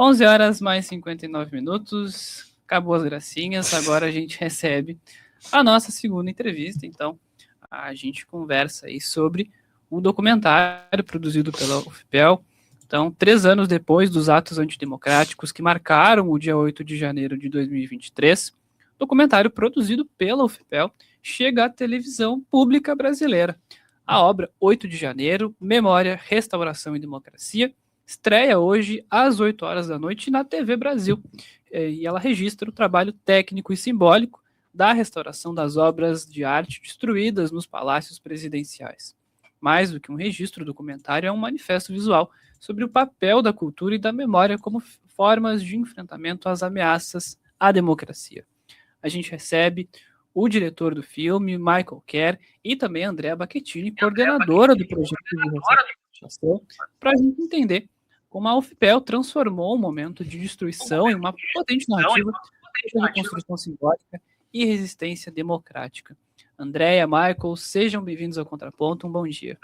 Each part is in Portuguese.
11 horas mais 59 minutos, acabou as gracinhas, agora a gente recebe a nossa segunda entrevista, então a gente conversa aí sobre um documentário produzido pela UFPEL, então 3 anos depois dos atos antidemocráticos que marcaram o dia 8 de janeiro de 2023, documentário produzido pela UFPEL chega à televisão pública brasileira. A obra 8 de janeiro, Memória, Restauração e Democracia, estreia hoje às 8 horas da noite na TV Brasil. E ela registra o trabalho técnico e simbólico da restauração das obras de arte destruídas nos palácios presidenciais. Mais do que um registro, o documentário é um manifesto visual sobre o papel da cultura e da memória como formas de enfrentamento às ameaças à democracia. A gente recebe o diretor do filme, Michael Kerr, e também a Andrea Bacchettini, coordenadora do projeto de restauração, para a gente entender como a UFPEL transformou um momento de destruição em uma potente narrativa de reconstrução simbólica e resistência democrática. Andrea, Michael, sejam bem-vindos ao Contraponto, um bom dia.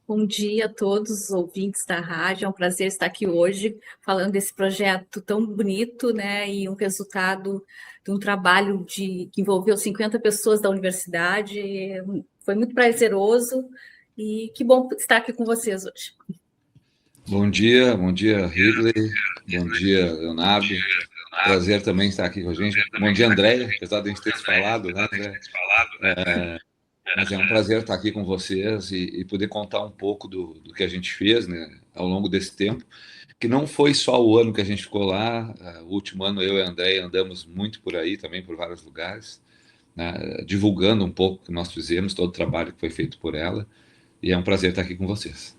Bom dia a todos os ouvintes da rádio, é um prazer estar aqui hoje falando desse projeto tão bonito, né, e um resultado de um trabalho que envolveu 50 pessoas da universidade. Foi muito prazeroso e que bom estar aqui com vocês hoje. Bom dia, Ridley, bom dia, Leonardo. Prazer também estar aqui com a gente. Bom dia, Andréia, apesar de a gente ter se falado, né, André? Mas é um prazer estar aqui com vocês e poder contar um pouco do que a gente fez, né, ao longo desse tempo, que não foi só o ano que a gente ficou lá. O último ano eu e a Andréia andamos muito por aí, também por vários lugares, né, divulgando um pouco o que nós fizemos, todo o trabalho que foi feito por ela, e é um prazer estar aqui com vocês.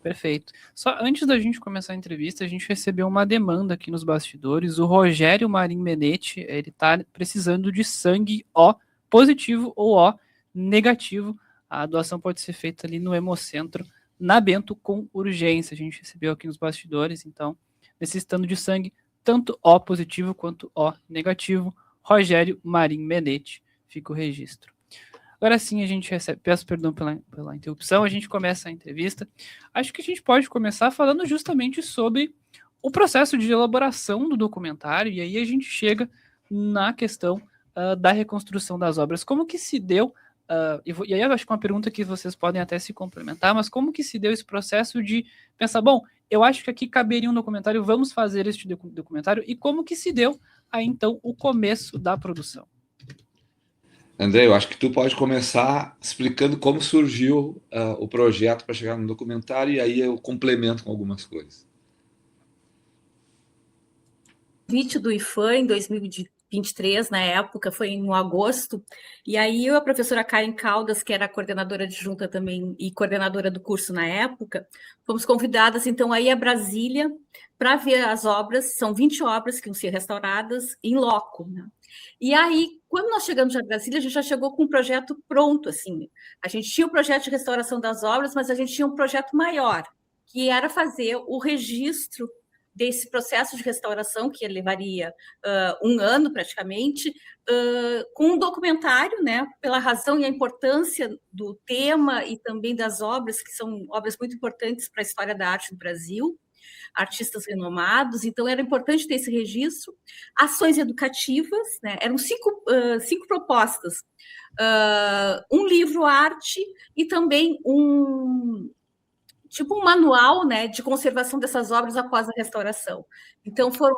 Perfeito. Só antes da gente começar a entrevista, a gente recebeu uma demanda aqui nos bastidores. O Rogério Marim Menetti, ele está precisando de sangue O positivo ou O negativo. A doação pode ser feita ali no Hemocentro, na Bento, com urgência. A gente recebeu aqui nos bastidores, então, necessitando de sangue, tanto O positivo quanto O negativo. Rogério Marim Menetti, fica o registro. Agora sim, a gente recebe, peço perdão pela interrupção, a gente começa a entrevista. Acho que a gente pode começar falando justamente sobre o processo de elaboração do documentário, e aí a gente chega na questão da reconstrução das obras. Como que se deu, e aí eu acho que é uma pergunta que vocês podem até se complementar, mas como que se deu esse processo de pensar, bom, eu acho que aqui caberia um documentário, vamos fazer este documentário, e como que se deu aí então o começo da produção? André, eu acho que tu pode começar explicando como surgiu o projeto para chegar no documentário, e aí eu complemento com algumas coisas. O convite do IFAM em 2023, na época, foi em agosto, e aí a professora Karen Caldas, que era coordenadora adjunta também e coordenadora do curso na época, fomos convidadas, então, a ir a Brasília para ver as obras. São 20 obras que vão ser restauradas em loco, né? E aí, quando nós chegamos a Brasília, a gente já chegou com um projeto pronto, assim. A gente tinha o projeto de restauração das obras, mas a gente tinha um projeto maior, que era fazer o registro desse processo de restauração, que levaria um ano praticamente, com um documentário, né, pela razão e a importância do tema e também das obras, que são obras muito importantes para a história da arte do Brasil, artistas renomados, então era importante ter esse registro. Ações educativas, né, eram cinco propostas, um livro-arte e também um manual, né, de conservação dessas obras após a restauração. Então, foram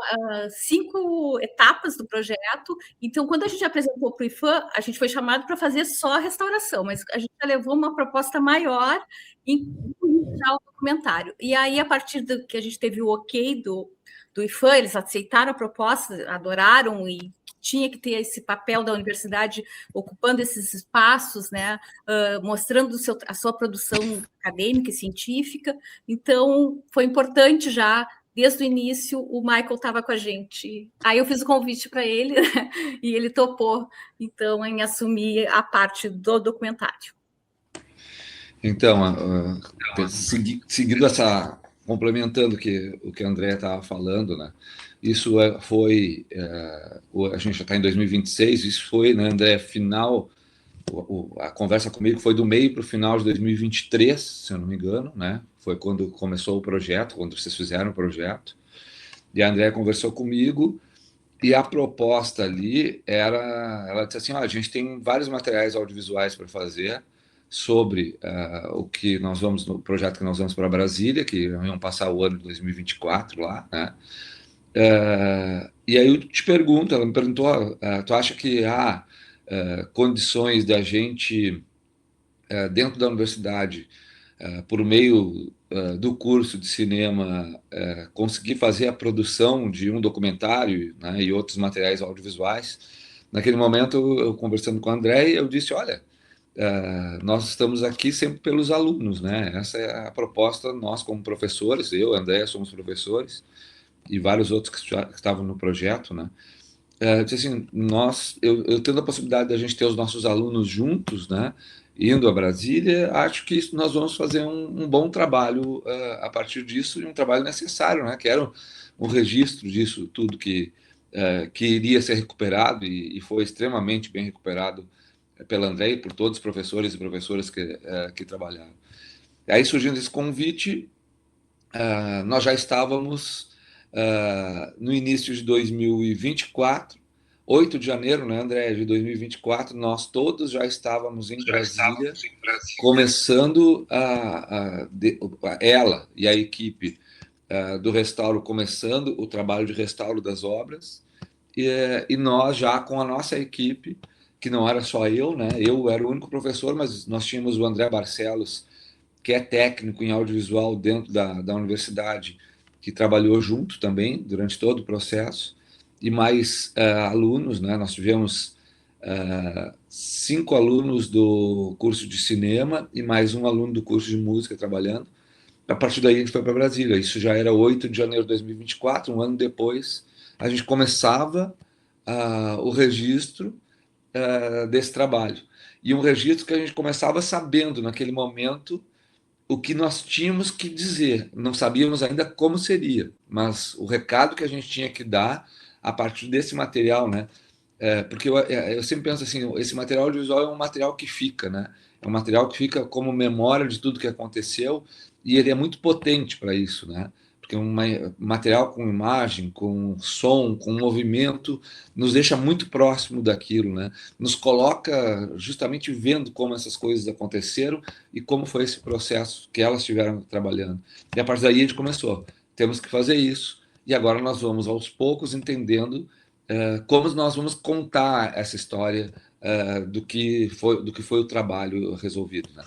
5 etapas do projeto. Então, quando a gente apresentou para o IFAM, a gente foi chamado para fazer só a restauração, mas a gente já levou uma proposta maior em o documentário. E aí, a partir do que a gente teve o ok do IFAM, eles aceitaram a proposta, adoraram, e tinha que ter esse papel da universidade ocupando esses espaços, né, mostrando a sua produção acadêmica e científica. Então, foi importante já, desde o início, o Michael estava com a gente. Aí eu fiz o convite para ele, né, e ele topou, então, em assumir a parte do documentário. Então, seguindo complementando o que a Andrea estava falando, né? Isso foi, a gente já está em 2026, isso foi, né, André, final a conversa comigo foi do meio para o final de 2023, se eu não me engano, né? Foi quando começou o projeto, quando vocês fizeram o projeto. E a Andrea conversou comigo e a proposta ali era, ela disse assim, a gente tem vários materiais audiovisuais para fazer sobre o que nós vamos, no projeto que nós vamos para Brasília, que vão passar o ano de 2024 lá, né? E aí eu te pergunto, ela me perguntou, tu acha que há condições da gente, dentro da universidade, por meio do curso de cinema, conseguir fazer a produção de um documentário, né, e outros materiais audiovisuais? Naquele momento, eu conversando com a André, eu disse, olha, nós estamos aqui sempre pelos alunos, né? Essa é a proposta, nós como professores, eu, André, somos professores, e vários outros que estavam no projeto, né? Assim, eu tendo a possibilidade de a gente ter os nossos alunos juntos, né? Indo a Brasília, acho que nós vamos fazer um bom trabalho a partir disso, e um trabalho necessário, né? Que era um registro disso tudo que iria ser recuperado, e foi extremamente bem recuperado pela André e por todos os professores e professoras que trabalharam. Aí, surgindo esse convite, nós já estávamos no início de 2024, 8 de janeiro, né, André, de 2024, nós todos já estávamos em Brasília, começando ela e a equipe do restauro, começando o trabalho de restauro das obras, e nós já com a nossa equipe, que não era só eu, né? Eu era o único professor, mas nós tínhamos o André Barcelos, que é técnico em audiovisual dentro da universidade, que trabalhou junto também durante todo o processo, e mais alunos, né? Nós tivemos 5 alunos do curso de cinema e mais um aluno do curso de música trabalhando. A partir daí a gente foi para Brasília. Isso já era 8 de janeiro de 2024, um ano depois. A gente começava o registro desse trabalho. E um registro que a gente começava sabendo, naquele momento, o que nós tínhamos que dizer. Não sabíamos ainda como seria, mas o recado que a gente tinha que dar a partir desse material, né? Porque eu sempre penso assim, esse material audiovisual é um material que fica, né? É um material que fica como memória de tudo que aconteceu, e ele é muito potente para isso, né? Porque um material com imagem, com som, com movimento, nos deixa muito próximo daquilo, né? Nos coloca justamente vendo como essas coisas aconteceram e como foi esse processo que elas estiveram trabalhando. E a partir daí a gente começou. Temos que fazer isso, e agora nós vamos aos poucos entendendo como nós vamos contar essa história do que foi o trabalho resolvido, né?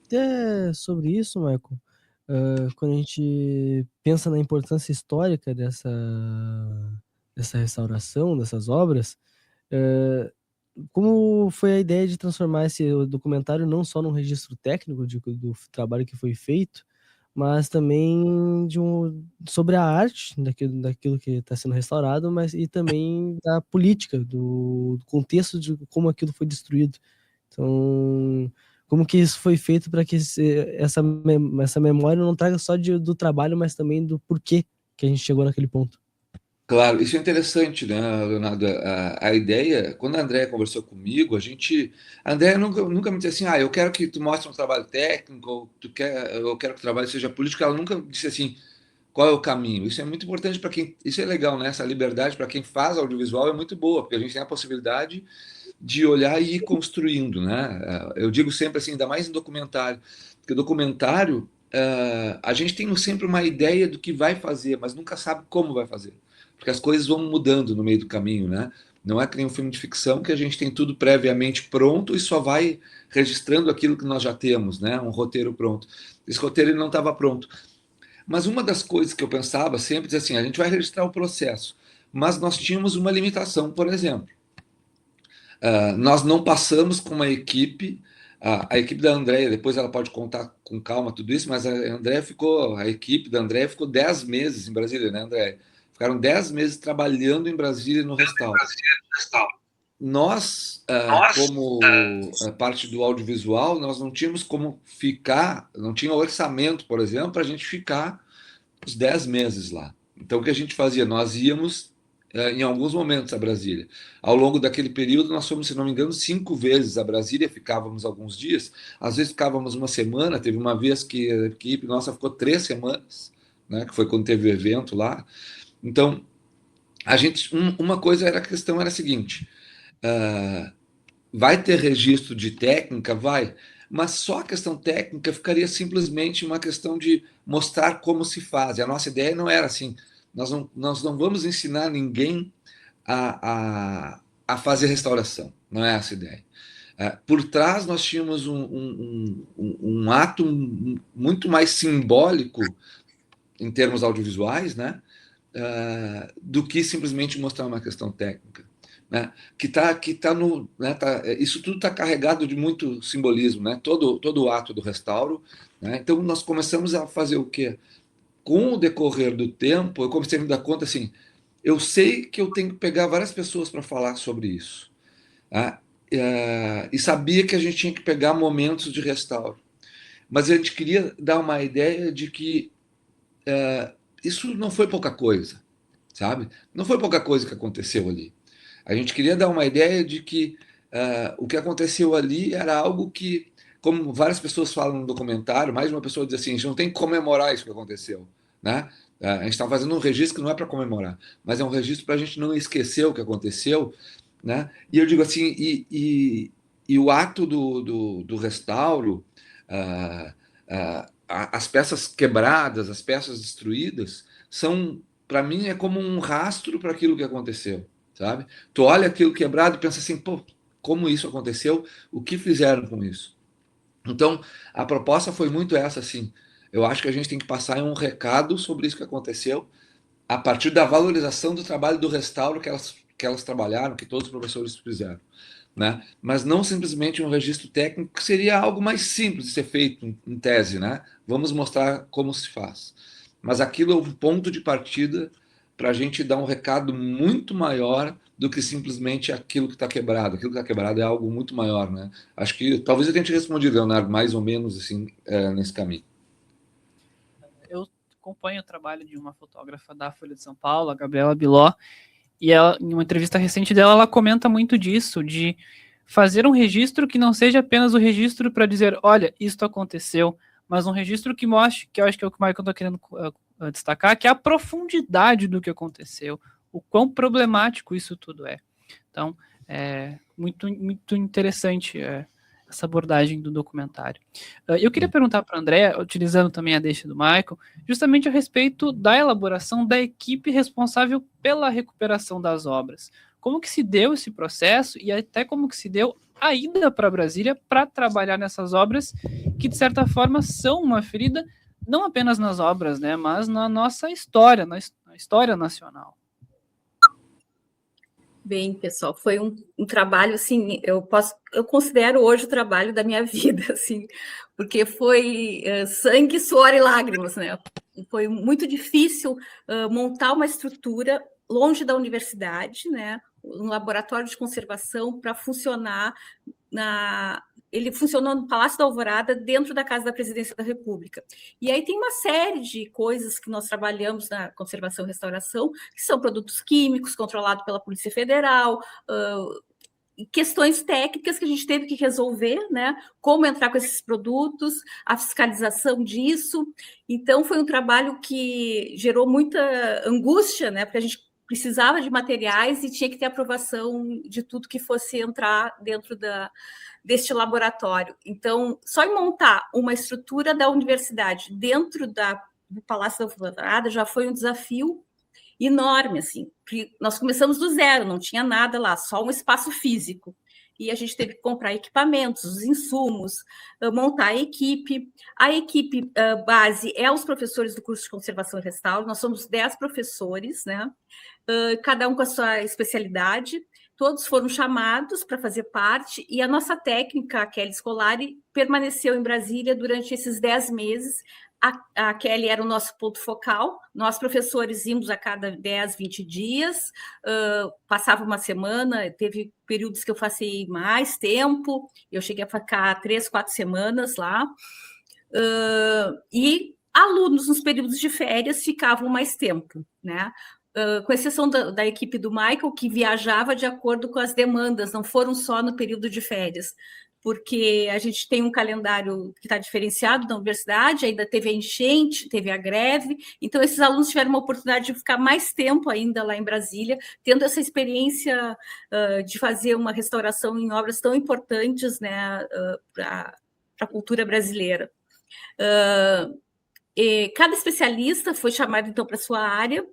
Até sobre isso, Michael, quando a gente pensa na importância histórica dessa restauração, dessas obras, como foi a ideia de transformar esse documentário não só num registro técnico do trabalho que foi feito, mas também sobre a arte daquilo que está sendo restaurado, mas e também da política, do contexto de como aquilo foi destruído. Então, como que isso foi feito para que essa memória não traga só do trabalho, mas também do porquê que a gente chegou naquele ponto. Claro, isso é interessante, né, Leonardo? A ideia, quando a Andréa conversou comigo, a Andréa nunca me disse assim, eu quero que tu mostre um trabalho técnico, ou eu quero que o trabalho seja político. Ela nunca disse assim, qual é o caminho. Isso é muito importante para quem, isso é legal, né? Essa liberdade para quem faz audiovisual é muito boa, porque a gente tem a possibilidade de olhar e ir construindo, né? Eu digo sempre assim, ainda mais em documentário, porque documentário, a gente tem sempre uma ideia do que vai fazer, mas nunca sabe como vai fazer, porque as coisas vão mudando no meio do caminho, né? Não é que nem um filme de ficção que a gente tem tudo previamente pronto e só vai registrando aquilo que nós já temos, né? Um roteiro pronto. Esse roteiro ele não estava pronto. Mas uma das coisas que eu pensava sempre é assim, a gente vai registrar o processo, mas nós tínhamos uma limitação, por exemplo. Nós não passamos com uma equipe, a equipe da Andréia, depois ela pode contar com calma tudo isso, mas a equipe da Andréia ficou 10 meses em Brasília, né, Andréia? Ficaram 10 meses trabalhando em Brasília no restauro. Nós, como parte do audiovisual, nós não tínhamos como ficar, não tinha orçamento, por exemplo, para a gente ficar os 10 meses lá. Então, o que a gente fazia? Nós íamos em alguns momentos a Brasília. Ao longo daquele período, nós fomos, se não me engano, 5 vezes a Brasília, ficávamos alguns dias, às vezes ficávamos uma semana, teve uma vez que a equipe nossa ficou 3 semanas, né, que foi quando teve o evento lá. Então, uma coisa era a questão era a seguinte, vai ter registro de técnica? Vai, mas só a questão técnica ficaria simplesmente uma questão de mostrar como se faz. E a nossa ideia não era assim, nós não vamos ensinar ninguém a fazer restauração, não é essa a ideia. Por trás nós tínhamos um ato muito mais simbólico em termos audiovisuais, né, do que simplesmente mostrar uma questão técnica, né, que tá no, né, isso tudo está carregado de muito simbolismo, né, todo o ato do restauro, né. Então nós começamos a fazer o quê? Com o decorrer do tempo, eu comecei a me dar conta assim, eu sei que eu tenho que pegar várias pessoas para falar sobre isso, tá? E sabia que a gente tinha que pegar momentos de restauro, mas a gente queria dar uma ideia de que isso não foi pouca coisa, sabe? Não foi pouca coisa que aconteceu ali. A gente queria dar uma ideia de que o que aconteceu ali era algo que, como várias pessoas falam no documentário, mais uma pessoa diz assim, a gente não tem que comemorar isso que aconteceu, né? A gente está fazendo um registro que não é para comemorar, mas é um registro para a gente não esquecer o que aconteceu, né? E eu digo assim, e o ato do restauro, as peças quebradas, as peças destruídas, são, para mim, é como um rastro para aquilo que aconteceu, sabe? Tu olha aquilo quebrado e pensa assim, pô, como isso aconteceu? O que fizeram com isso? Então, a proposta foi muito essa, assim. Eu acho que a gente tem que passar um recado sobre isso que aconteceu, a partir da valorização do trabalho do restauro que elas trabalharam, que todos os professores fizeram, né? Mas não simplesmente um registro técnico, que seria algo mais simples de ser feito em tese, né? Vamos mostrar como se faz. Mas aquilo é um ponto de partida para a gente dar um recado muito maior do que simplesmente aquilo que está quebrado. Aquilo que está quebrado é algo muito maior, né? Acho que talvez eu tenha te respondido, Leonardo, mais ou menos assim, nesse caminho. Eu acompanho o trabalho de uma fotógrafa da Folha de São Paulo, a Gabriela Biló, e ela, em uma entrevista recente dela, ela comenta muito disso, de fazer um registro que não seja apenas o registro para dizer, olha, isso aconteceu, mas um registro que mostre, que eu acho que é o que o Michael está querendo destacar, que é a profundidade do que aconteceu, o quão problemático isso tudo é. Então, é muito, muito interessante essa abordagem do documentário. Eu queria perguntar para o André, utilizando também a deixa do Michael, justamente a respeito da elaboração da equipe responsável pela recuperação das obras. Como que se deu esse processo e até como que se deu a ida para Brasília para trabalhar nessas obras que, de certa forma, são uma ferida não apenas nas obras, né, mas na nossa história, na história nacional. Bem, pessoal, foi um trabalho, assim, eu considero hoje o trabalho da minha vida, assim, porque foi sangue, suor e lágrimas, né? Foi muito difícil montar uma estrutura longe da universidade, né? Um laboratório de conservação para funcionar ele funcionou no Palácio da Alvorada, dentro da Casa da Presidência da República. E aí tem uma série de coisas que nós trabalhamos na conservação e restauração, que são produtos químicos controlados pela Polícia Federal, questões técnicas que a gente teve que resolver, né? Como entrar com esses produtos, a fiscalização disso. Então, foi um trabalho que gerou muita angústia, né? Porque a gente precisava de materiais e tinha que ter aprovação de tudo que fosse entrar dentro deste laboratório. Então, só em montar uma estrutura da universidade dentro do Palácio da Alvorada já foi um desafio enorme, assim. Nós começamos do zero, não tinha nada lá, só um espaço físico. E a gente teve que comprar equipamentos, os insumos, montar a equipe. A equipe base é os professores do curso de Conservação e Restauro, nós somos 10 professores, né? Cada um com a sua especialidade. Todos foram chamados para fazer parte, e a nossa técnica, a Kelly Scolari, permaneceu em Brasília durante esses 10 meses. A Kelly era o nosso ponto focal, nós, professores, íamos a cada 10, 20 dias, passava uma semana, teve períodos que eu passei mais tempo, eu cheguei a ficar 3, 4 semanas lá, e alunos, nos períodos de férias, ficavam mais tempo, né? com exceção da equipe do Michael, que viajava de acordo com as demandas, não foram só no período de férias, porque a gente tem um calendário que está diferenciado da universidade, ainda teve a enchente, teve a greve, então esses alunos tiveram uma oportunidade de ficar mais tempo ainda lá em Brasília, tendo essa experiência de fazer uma restauração em obras tão importantes, né, para a cultura brasileira. Cada especialista foi chamado, então, para a sua área.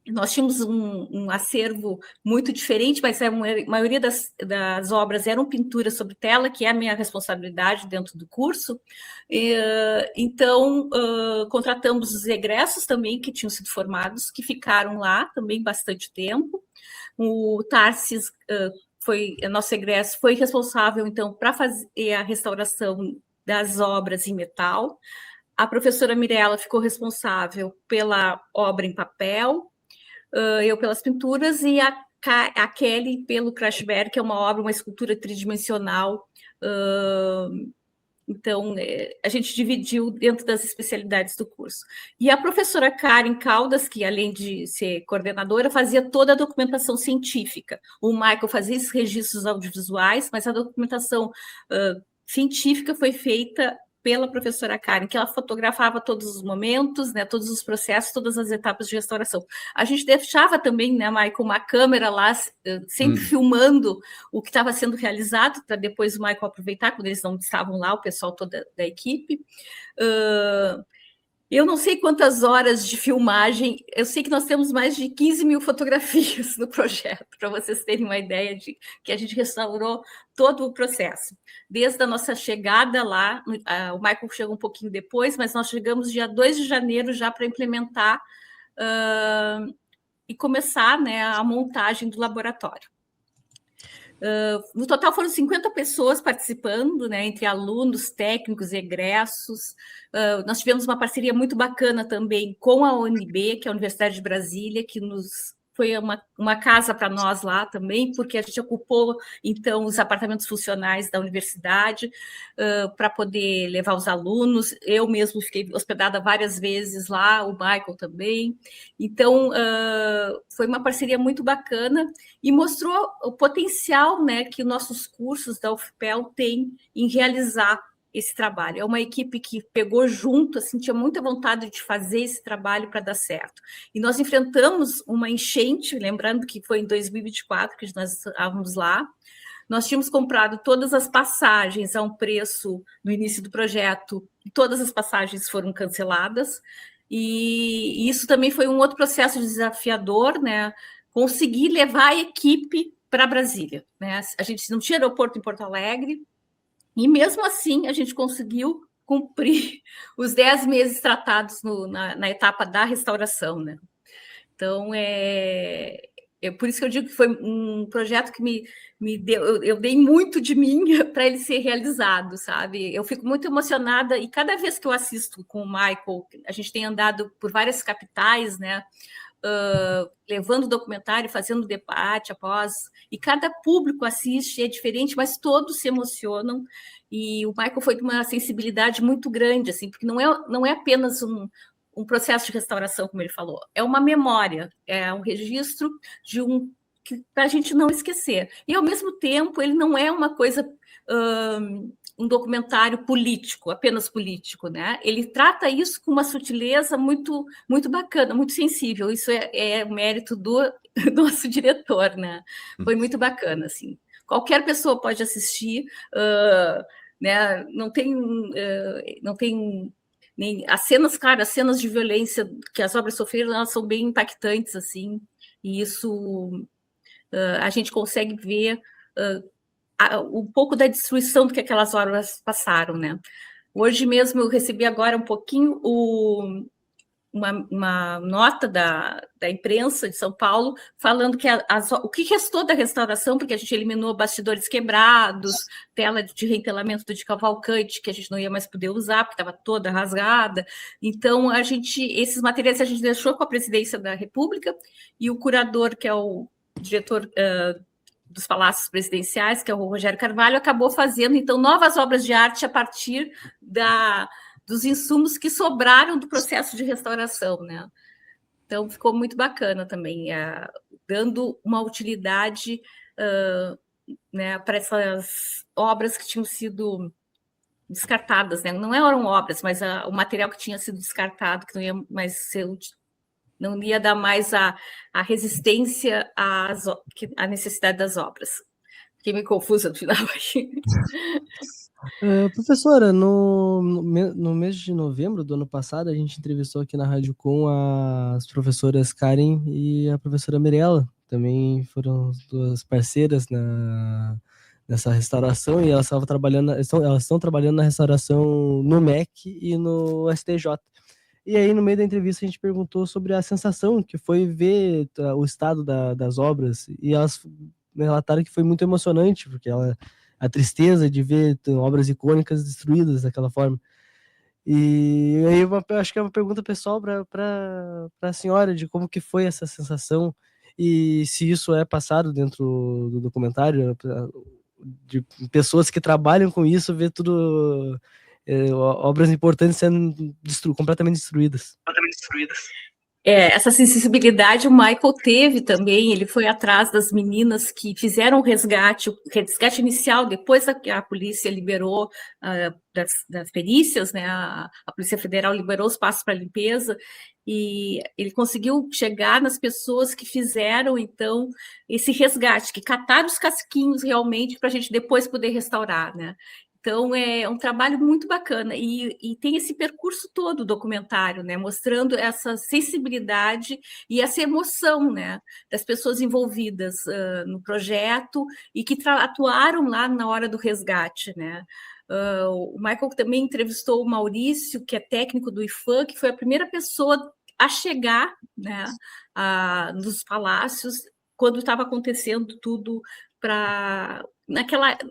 Nós tínhamos um acervo muito diferente, mas a maioria das obras eram pinturas sobre tela, que é a minha responsabilidade dentro do curso. Então, contratamos os egressos também, que tinham sido formados, que ficaram lá também bastante tempo. O Tarsis, nosso egresso, foi responsável, então, para fazer a restauração das obras em metal. A professora Mirella ficou responsável pela obra em papel, eu pelas pinturas, e a Kelly pelo Crashberg, que é uma obra, uma escultura tridimensional. Então, a gente dividiu dentro das especialidades do curso. E a professora Karen Caldas, que além de ser coordenadora, fazia toda a documentação científica. O Michael fazia esses registros audiovisuais, mas a documentação científica foi feita pela professora Karen, que ela fotografava todos os momentos, né, todos os processos, todas as etapas de restauração. A gente deixava também, né, Michael, uma câmera lá, sempre filmando o que estava sendo realizado, para depois o Michael aproveitar, quando eles não estavam lá, o pessoal todo da equipe. Eu não sei quantas horas de filmagem, eu sei que nós temos mais de 15 mil fotografias no projeto, para vocês terem uma ideia de que a gente restaurou todo o processo. Desde a nossa chegada lá, o Michael chegou um pouquinho depois, mas nós chegamos dia 2 de janeiro já para implementar e começar, né, a montagem do laboratório. No total foram 50 pessoas participando, né, entre alunos, técnicos, egressos. Nós tivemos uma parceria muito bacana também com a UNB, que é a Universidade de Brasília, que foi uma casa para nós lá também, porque a gente ocupou, então, os apartamentos funcionais da universidade para poder levar os alunos. Eu mesmo fiquei hospedada várias vezes lá, o Michael também. Então, foi uma parceria muito bacana e mostrou o potencial, né, que nossos cursos da UFPEL têm em realizar esse trabalho. É uma equipe que pegou junto, assim, tinha muita vontade de fazer esse trabalho para dar certo. E nós enfrentamos uma enchente, lembrando que foi em 2024 que nós estávamos lá. Nós tínhamos comprado todas as passagens a um preço no início do projeto, e todas as passagens foram canceladas. E isso também foi um outro processo desafiador, né? Conseguir levar a equipe para Brasília, né? A gente não tinha aeroporto em Porto Alegre, e mesmo assim a gente conseguiu cumprir os 10 meses tratados na etapa da restauração, né? Então, por isso que eu digo que foi um projeto que me deu, eu dei muito de mim para ele ser realizado, sabe? Eu fico muito emocionada, e cada vez que eu assisto com o Michael, a gente tem andado por várias capitais, né? Levando documentário, fazendo debate após, e cada público assiste, é diferente, mas todos se emocionam, e o Michael foi de uma sensibilidade muito grande, assim, porque não é apenas um processo de restauração, como ele falou, é uma memória, é um registro para a gente não esquecer. E, ao mesmo tempo, ele não é uma coisa, um documentário político, apenas político, né? Ele trata isso com uma sutileza muito, muito bacana, muito sensível. Isso é o mérito do nosso diretor, né? Foi muito bacana, assim. Qualquer pessoa pode assistir, né? Não tem nem as cenas, claro, as cenas de violência que as obras sofreram, elas são bem impactantes, assim, e isso a gente consegue ver um pouco da destruição do que aquelas obras passaram, né? Hoje mesmo eu recebi agora um pouquinho uma nota da imprensa de São Paulo falando que o que restou da restauração, porque a gente eliminou bastidores quebrados, tela de reentelamento de Cavalcante, que a gente não ia mais poder usar, porque estava toda rasgada. Então, esses materiais a gente deixou com a Presidência da República, e o curador, que é o diretor dos Palácios Presidenciais, que é o Rogério Carvalho, acabou fazendo, então, novas obras de arte a partir dos insumos que sobraram do processo de restauração, né? Então, ficou muito bacana também, dando uma utilidade né, para essas obras que tinham sido descartadas, né? Não eram obras, mas o material que tinha sido descartado, que não ia mais ser, não ia dar mais a resistência à necessidade das obras. Fiquei meio confusa no final. Professora, no mês de novembro do ano passado, a gente entrevistou aqui na Rádio Com as professoras Karen e a professora Mirella. Também foram duas parceiras nessa restauração e elas estavam trabalhando, elas estão trabalhando na restauração no MEC e no STJ. E aí, no meio da entrevista, a gente perguntou sobre a sensação que foi ver o estado das obras, e elas relataram que foi muito emocionante, porque a tristeza de ver obras icônicas destruídas daquela forma. E aí, acho que é uma pergunta pessoal para a senhora, de como que foi essa sensação, e se isso é passado dentro do documentário, de pessoas que trabalham com isso, ver tudo... obras importantes sendo completamente destruídas. Essa sensibilidade o Michael teve também, ele foi atrás das meninas que fizeram o resgate inicial, depois que a polícia liberou das perícias, né, a Polícia Federal liberou os passos para limpeza, e ele conseguiu chegar nas pessoas que fizeram, então, esse resgate, que cataram os casquinhos realmente para a gente depois poder restaurar, né? Então, é um trabalho muito bacana e tem esse percurso todo do documentário, né, mostrando essa sensibilidade e essa emoção, né, das pessoas envolvidas no projeto e que atuaram lá na hora do resgate, né. O Michael também entrevistou o Maurício, que é técnico do IFAM, que foi a primeira pessoa a chegar, né, nos palácios quando estava acontecendo tudo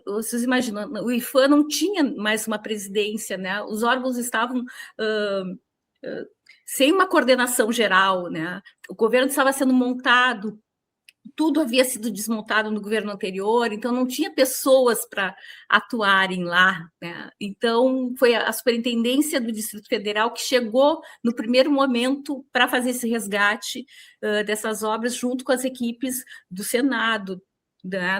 vocês imaginam, o IFAM não tinha mais uma presidência, né? Os órgãos estavam sem uma coordenação geral, né? O governo estava sendo montado, tudo havia sido desmontado no governo anterior, então não tinha pessoas para atuarem lá, né? Então foi a Superintendência do Distrito Federal que chegou no primeiro momento para fazer esse resgate dessas obras junto com as equipes do Senado,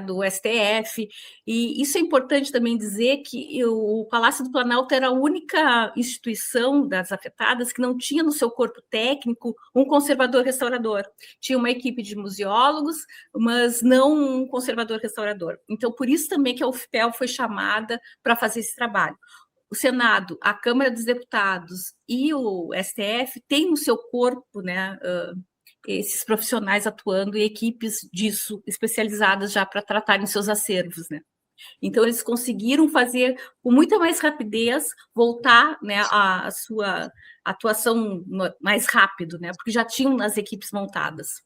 do STF, e isso é importante também dizer que o Palácio do Planalto era a única instituição das afetadas que não tinha no seu corpo técnico um conservador restaurador. Tinha uma equipe de museólogos, mas não um conservador restaurador. Então, por isso também que a UFPEL foi chamada para fazer esse trabalho. O Senado, a Câmara dos Deputados e o STF têm no seu corpo, né, esses profissionais atuando e equipes disso especializadas já para tratarem seus acervos, né? Então eles conseguiram fazer com muita mais rapidez, voltar, né, a sua atuação mais rápido, né? Porque já tinham as equipes montadas.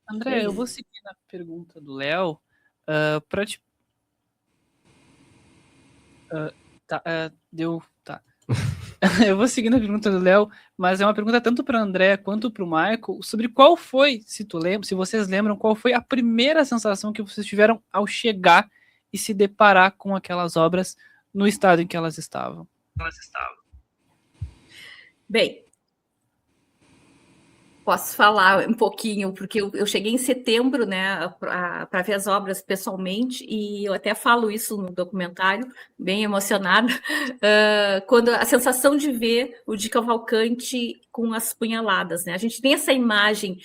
André, eu vou seguir na pergunta do Léo para te. Tá. Eu vou seguindo a pergunta do Léo, mas é uma pergunta tanto para o André quanto para o Michael, sobre qual foi, se vocês lembram, qual foi a primeira sensação que vocês tiveram ao chegar e se deparar com aquelas obras no estado em que elas estavam. Bem, posso falar um pouquinho, porque eu cheguei em setembro, né, para ver as obras pessoalmente, e eu até falo isso no documentário, bem emocionada, quando a sensação de ver o Di Cavalcanti com as punhaladas, né? A gente tem essa imagem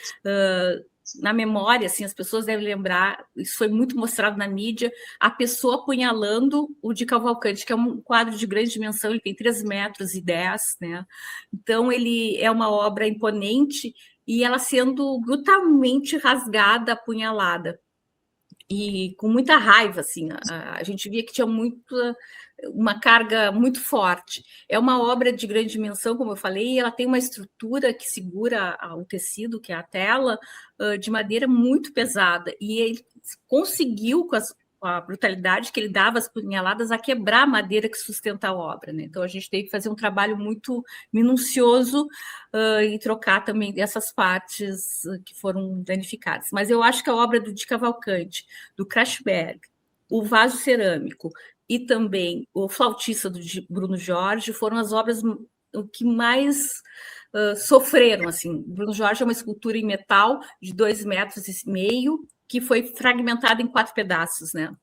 na memória, assim, as pessoas devem lembrar, isso foi muito mostrado na mídia, a pessoa apunhalando o Di Cavalcanti, que é um quadro de grande dimensão, ele tem 3,10 metros, né? Então, ele é uma obra imponente e ela sendo brutalmente rasgada, apunhalada. E com muita raiva, assim, a gente via que tinha uma carga muito forte. É uma obra de grande dimensão, como eu falei, e ela tem uma estrutura que segura o tecido, que é a tela, de madeira muito pesada. E ele conseguiu, com a brutalidade que ele dava as punhaladas, a quebrar a madeira que sustenta a obra, né? Então a gente teve que fazer um trabalho muito minucioso e trocar também dessas partes que foram danificadas. Mas eu acho que a obra do Di Cavalcanti, do Krashberg, o vaso cerâmico e também o flautista do Bruno Jorge foram as obras que mais sofreram, assim. Bruno Jorge é uma escultura em metal de 2,5 metros, que foi fragmentada em 4 pedaços, né?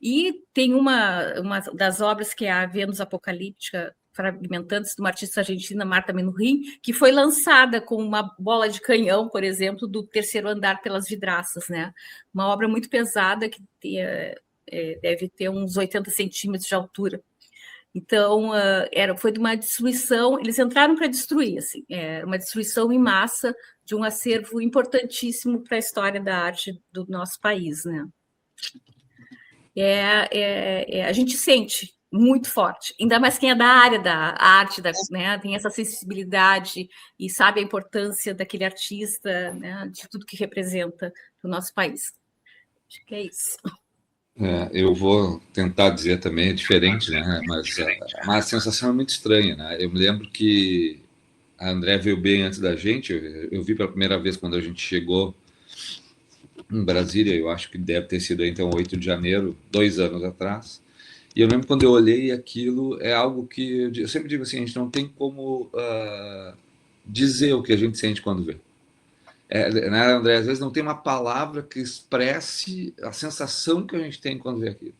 E tem uma das obras que é a Vênus Apocalíptica, Fragmentantes, de uma artista argentina, Marta Menuhin, que foi lançada com uma bola de canhão, por exemplo, do terceiro andar pelas vidraças, né? Uma obra muito pesada, que deve ter uns 80 centímetros de altura. Então, foi de uma destruição, eles entraram para destruir, assim, uma destruição em massa de um acervo importantíssimo para a história da arte do nosso país, né? A gente sente muito forte, ainda mais quem é da área da arte, né, tem essa sensibilidade e sabe a importância daquele artista, né, de tudo que representa o nosso país. Acho que é isso. Eu vou tentar dizer também, é diferente, né? Mas a sensação é muito estranha, né? Eu me lembro que a André veio bem antes da gente, eu vi pela primeira vez quando a gente chegou em Brasília, eu acho que deve ter sido então 8 de janeiro, 2 anos atrás. E eu lembro quando eu olhei aquilo, é algo que eu sempre digo assim, a gente não tem como dizer o que a gente sente quando vê. Né, André? Às vezes não tem uma palavra que expresse a sensação que a gente tem quando vê aquilo.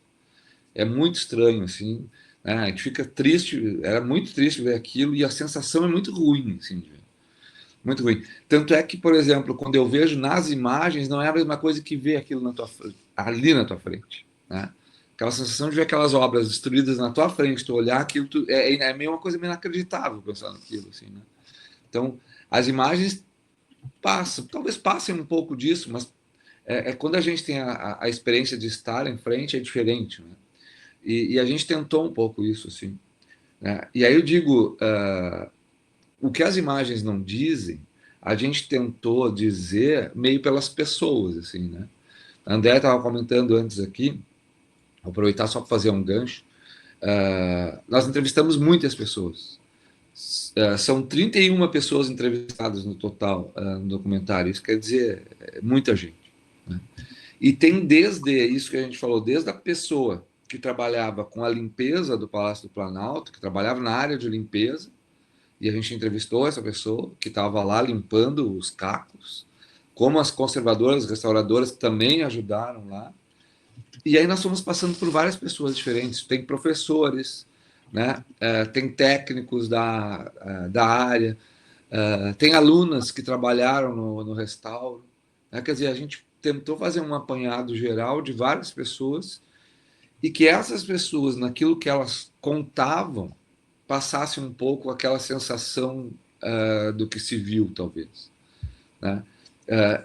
É muito estranho, assim, né? A gente fica triste, era muito triste ver aquilo e a sensação é muito ruim, assim, de ver. Muito ruim. Tanto é que, por exemplo, quando eu vejo nas imagens, não é a mesma coisa que ver aquilo ali na tua frente, né? Aquela sensação de ver aquelas obras destruídas na tua frente, tu olhar aquilo, é meio uma coisa meio inacreditável pensar naquilo, assim, né? Então, as imagens talvez passem um pouco disso, mas quando a gente tem a experiência de estar em frente, é diferente, né? E a gente tentou um pouco isso, assim, né? E aí eu digo, o que as imagens não dizem, a gente tentou dizer meio pelas pessoas, assim, né? A André estava comentando antes aqui, vou aproveitar só para fazer um gancho, nós entrevistamos muitas pessoas. São 31 pessoas entrevistadas no total no documentário. Isso quer dizer muita gente, né? E tem desde isso que a gente falou, desde a pessoa que trabalhava com a limpeza do Palácio do Planalto, que trabalhava na área de limpeza, e a gente entrevistou essa pessoa que estava lá limpando os cacos, como as conservadoras, restauradoras também ajudaram lá. E aí nós fomos passando por várias pessoas diferentes. Tem professores, né? Tem técnicos da área, tem alunas que trabalharam no restauro, né? Quer dizer, a gente tentou fazer um apanhado geral de várias pessoas e que essas pessoas, naquilo que elas contavam, passassem um pouco aquela sensação do que se viu, talvez, né?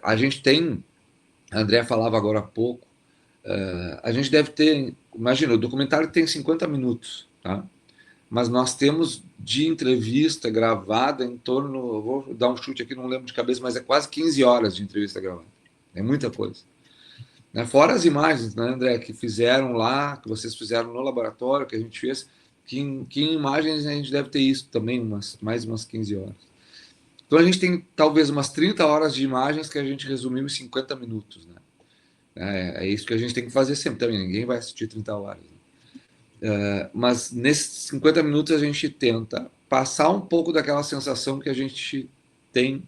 A gente tem, a André falava agora há pouco, a gente deve ter, imagina, o documentário tem 50 minutos, tá? Mas nós temos de entrevista gravada em torno, vou dar um chute aqui, não lembro de cabeça, mas é quase 15 horas de entrevista gravada. É muita coisa, né? Fora as imagens, né, André, que fizeram lá, que vocês fizeram no laboratório, que a gente fez, que em imagens a gente deve ter isso também, mais umas 15 horas. Então a gente tem talvez umas 30 horas de imagens que a gente resumiu em 50 minutos, né? É isso que a gente tem que fazer sempre também, ninguém vai assistir 30 horas, né? Mas nesses 50 minutos a gente tenta passar um pouco daquela sensação que a gente tem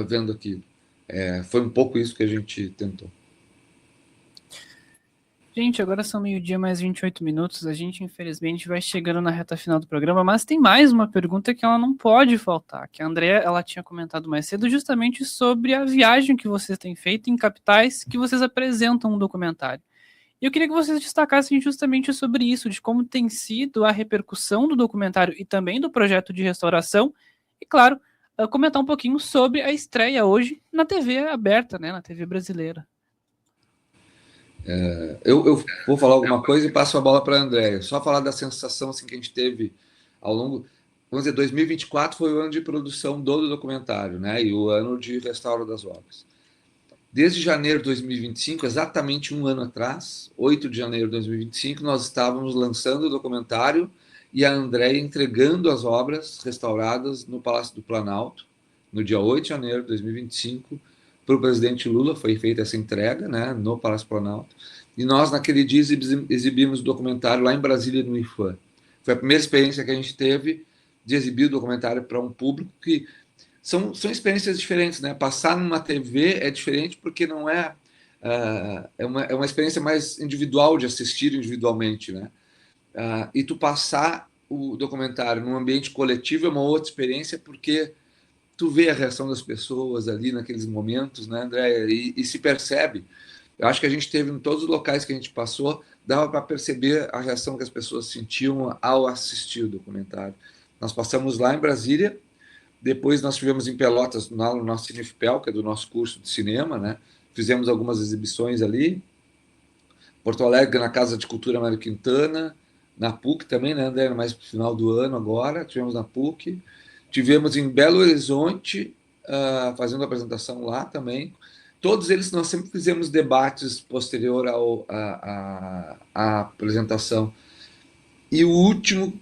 vendo aquilo. Foi um pouco isso que a gente tentou. Gente, agora são 12h mais 28 minutos. A gente, infelizmente, vai chegando na reta final do programa, mas tem mais uma pergunta que ela não pode faltar, que a Andrea, ela tinha comentado mais cedo, justamente sobre a viagem que vocês têm feito em capitais que vocês apresentam um documentário. E eu queria que vocês destacassem justamente sobre isso, de como tem sido a repercussão do documentário e também do projeto de restauração, e, claro, comentar um pouquinho sobre a estreia hoje na TV aberta, né, na TV brasileira. Eu vou falar alguma coisa e passo a bola para a Andréia. Só falar da sensação assim, que a gente teve ao longo... Vamos dizer, 2024 foi o ano de produção do documentário, né? E o ano de restauro das obras. Desde janeiro de 2025, exatamente um ano atrás, 8 de janeiro de 2025, nós estávamos lançando o documentário e a Andréia entregando as obras restauradas no Palácio do Planalto, no dia 8 de janeiro de 2025, para o presidente Lula. Foi feita essa entrega, né, no Palácio Planalto, e nós naquele dia exibimos o documentário lá em Brasília, no IFAM. Foi a primeira experiência que a gente teve de exibir o documentário para um público que são experiências diferentes, né? Passar numa TV é diferente porque não é é uma experiência mais individual de assistir individualmente, né? E tu passar o documentário num ambiente coletivo é uma outra experiência porque tu vê a reação das pessoas ali naqueles momentos, né, André? E se percebe. Eu acho que a gente teve em todos os locais que a gente passou, dava para perceber a reação que as pessoas sentiam ao assistir o documentário. Nós passamos lá em Brasília, depois nós tivemos em Pelotas, no nosso CineFPEL, que é do nosso curso de cinema, né? Fizemos algumas exibições ali. Porto Alegre, na Casa de Cultura Mário Quintana, na PUC também, né, André? Mais para o final do ano agora, tivemos na PUC. Tivemos em Belo Horizonte, fazendo apresentação lá também. Todos eles nós sempre fizemos debates posterior à apresentação. E o último,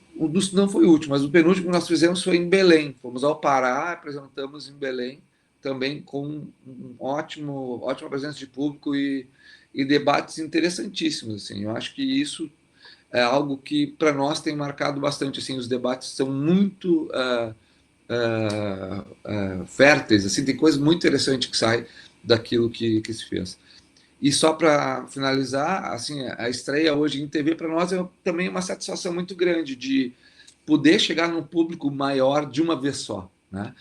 não foi o último, mas o penúltimo que nós fizemos foi em Belém. Fomos ao Pará, apresentamos em Belém, também com ótima presença de público e debates interessantíssimos. Assim. Eu acho que isso é algo que para nós tem marcado bastante. Assim, os debates são muito férteis, assim, tem coisa muito interessante que sai daquilo que se fez. E só para finalizar, assim, a estreia hoje em TV para nós é também uma satisfação muito grande de poder chegar num público maior de uma vez só, né?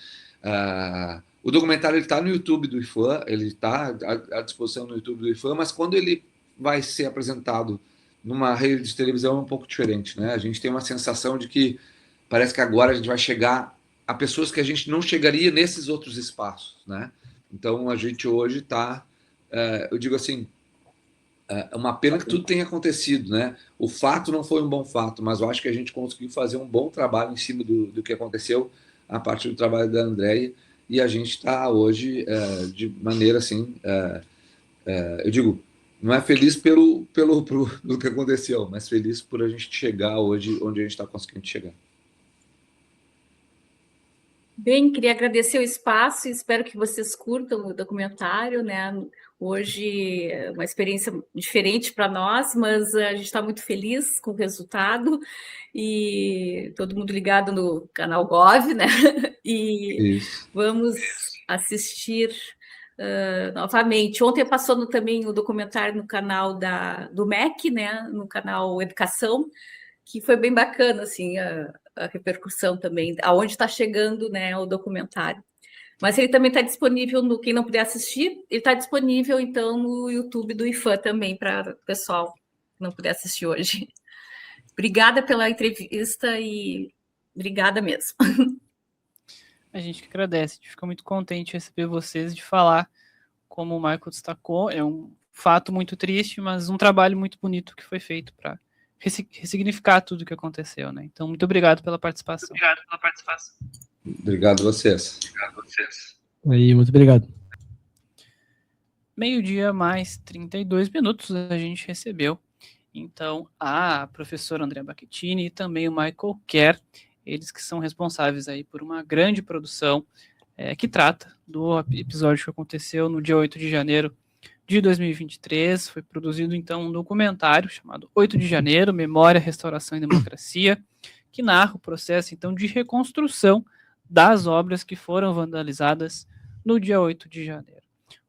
O documentário está no YouTube do IFAM, ele está à disposição no YouTube do IFAM, mas quando ele vai ser apresentado numa rede de televisão é um pouco diferente, né? A gente tem uma sensação de que parece que agora a gente vai chegar a pessoas que a gente não chegaria nesses outros espaços, né? Então a gente hoje está, eu digo assim, é uma pena que tudo tenha acontecido, né? O fato não foi um bom fato, mas eu acho que a gente conseguiu fazer um bom trabalho em cima do que aconteceu a partir do trabalho da Andréia, e a gente está hoje de maneira assim, eu digo, não é feliz pelo que aconteceu, mas feliz por a gente chegar hoje onde a gente está conseguindo chegar. Bem, queria agradecer o espaço e espero que vocês curtam o documentário, né? Hoje é uma experiência diferente para nós, mas a gente está muito feliz com o resultado e todo mundo ligado no canal Gov, né? E Isso. Vamos assistir novamente. Ontem passou também o documentário no canal do MEC, né? No canal Educação, que foi bem bacana, assim, a repercussão também, aonde está chegando, né, o documentário. Mas ele também está disponível, quem não puder assistir, ele está disponível, então, no YouTube do IFAM também, para o pessoal que não puder assistir hoje. Obrigada pela entrevista e obrigada mesmo. A gente que agradece, a gente fica muito contente de receber vocês, de falar, como o Michael destacou, é um fato muito triste, mas um trabalho muito bonito que foi feito para ressignificar tudo o que aconteceu, né? Então, muito obrigado pela participação. Obrigado a vocês. Aí, muito obrigado. Meio-dia mais 32 minutos a gente recebeu, então, a professora Andrea Bacchettini e também o Michael Kerr, eles que são responsáveis aí por uma grande produção que trata do episódio que aconteceu no dia 8 de janeiro de 2023. Foi produzido, então, um documentário chamado 8 de Janeiro, Memória, Restauração e Democracia, que narra o processo, então, de reconstrução das obras que foram vandalizadas no dia 8 de janeiro.